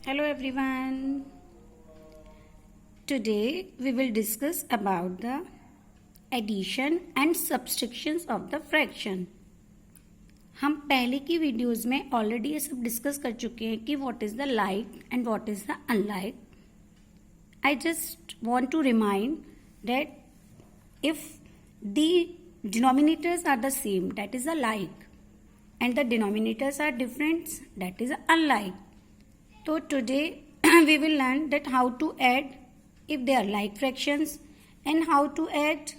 Hello everyone. Today we will discuss about the addition and subtractions of the fraction. हम पहले की videos में already ये सब डिस्कस कर चुके हैं कि what is the like and what is the unlike. I just want to remind that if the denominators are the same, that is the like, and the denominators are different, that is unlike. So today we will learn that how to add if they are like fractions and how to add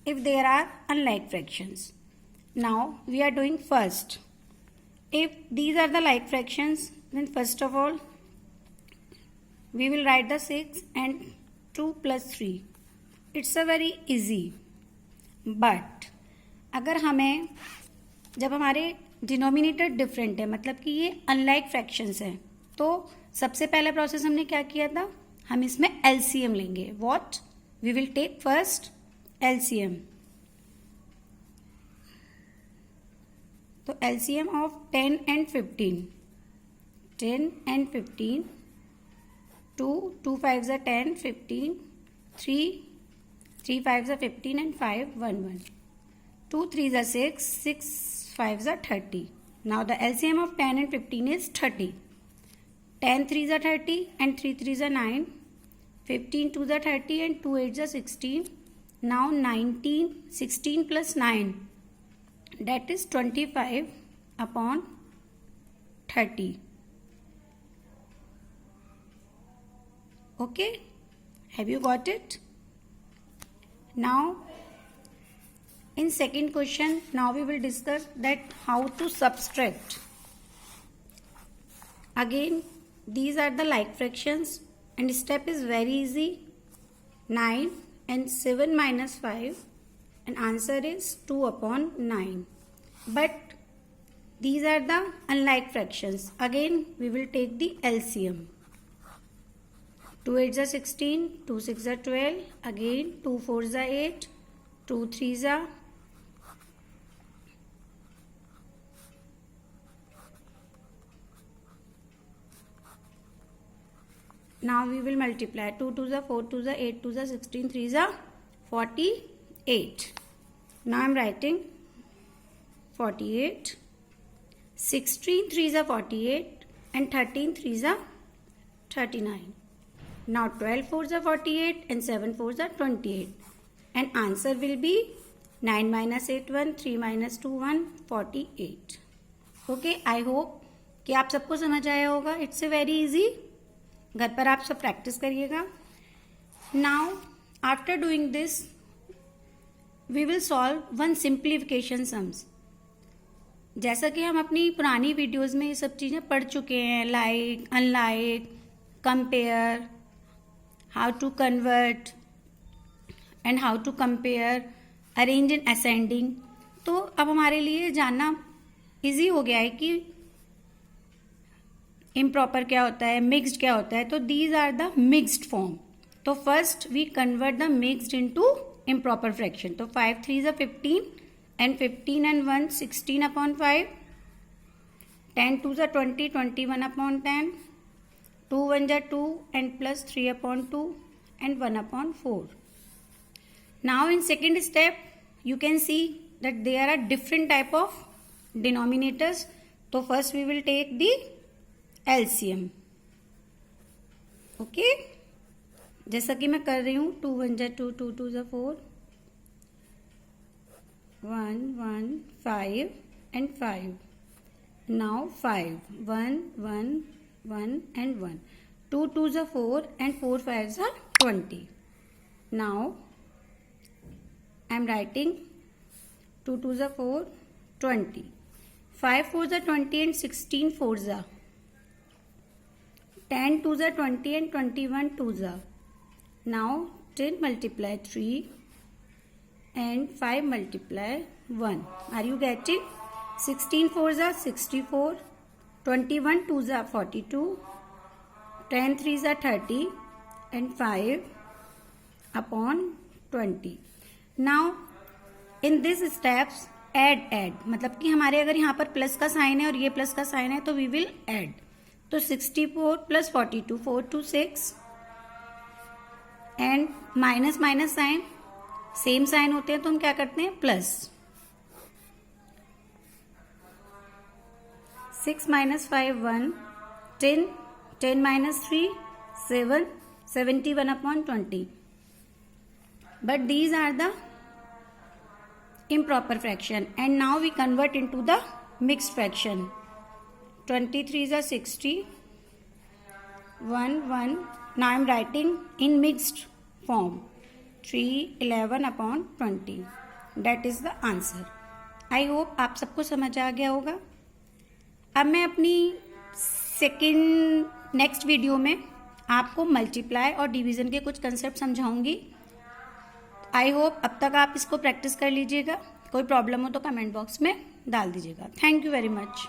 if there are unlike fractions. Now we are doing first. If these are the like fractions, then first of all we will write the 6 and 2 plus 3. It's a very easy. But अगर हमें जब हमारे denominator different है, मतलब कि ये unlike fractions हैं, तो सबसे पहला प्रोसेस हमने क्या किया था, हम इसमें एलसीएम लेंगे. What we will take first LCM. तो LCM of 10 and 15. 10 and 15. 2 5s are 10, 15. 3 5s are 15 and 5 1 1. 2 3s are 6, 6 5s are 30. Now the LCM of 10 and 15 is 30. 10 3s are 30 and 3 3s are 9. 15 2s are 30 and 2 8s are 16. Now 16 plus 9, that is 25 upon 30. Okay, have you got it? Now in second question, now we will discuss that how to subtract. Again, these are the like fractions and step is very easy. 9 and 7 minus 5 and answer is 2 upon 9. But these are the unlike fractions. Again, we will take the LCM. 2 8s are 16, 2 6s are 12, again 2 4s are 8, 2 3s are. Now we will multiply. 2 2s are 4, 2s are 8, 2s are 16, 3s are 48. Now I am writing 48. 16 3s are 48 and 13 3s are 39. Now 12 4s are 48 and 7 4s are 28. And answer will be 9 minus 8 1, 3 minus 2 1, 48. Okay, I hope कि आप सबको समझ आया होगा. It's a very easy. घर पर आप सब प्रैक्टिस करिएगा. Now after doing this we will solve one simplification sums. जैसा कि हम अपनी पुरानी वीडियोस में ये सब चीज़ें पढ़ चुके हैं, like unlike, compare, how to convert and how to compare, arrange in ascending. तो अब हमारे लिए जानना इजी हो गया है कि इम्प्रॉपर क्या होता है, मिक्स्ड क्या होता है. तो these are the mixed form. तो first we convert the mixed into improper fraction. तो 5 3s are 15 and 15 and 1 16 upon 5. 10 2s are 20, 21 upon 10. 2 1s are 2 and plus 3 upon 2 and 1 upon 4. Now in second step you can see that there are different type of denominators. So first we will take the LCM. Okay, जैसा कि मैं कर रही हूँ. 2 1s are 2, 2 2s are 4, 1 1 5 and 5. Now 5 1 1 1 and 1. 2 2s are 4 and 4 5s are 20. Now I am writing 2 2s are 4, 20. 5 4s are 20 and 16 4s are. 10 2s are 20 and 21 2s are. Now 10 multiply 3 and 5 multiply 1. Are you getting? 16 4s are 64. 21 2s are 42. 10 3s are 30 and 5 upon 20. Now in this steps add. मतलब कि हमारे अगर यहाँ पर plus का sign है और ये प्लस का साइन है तो वी विल ऐड. तो 64 plus 42 4 to 6 and minus minus sign same sign होते हैं तो हम क्या करते हैं plus 6 minus 5 1 10 10 minus 3 7 71 upon 20 but these are the improper fraction and now we convert into the mixed fraction 23 is a 60 1 1 now I am writing in mixed form 3 11 upon 20 that is the answer. I hope आप सबको समझ आ गया होगा. अब मैं अपनी next video में आपको मल्टीप्लाई और डिवीज़न के कुछ कंसेप्ट समझाऊंगी. आई होप अब तक आप इसको प्रैक्टिस कर लीजिएगा. कोई प्रॉब्लम हो तो कमेंट बॉक्स में डाल दीजिएगा. Thank you very much.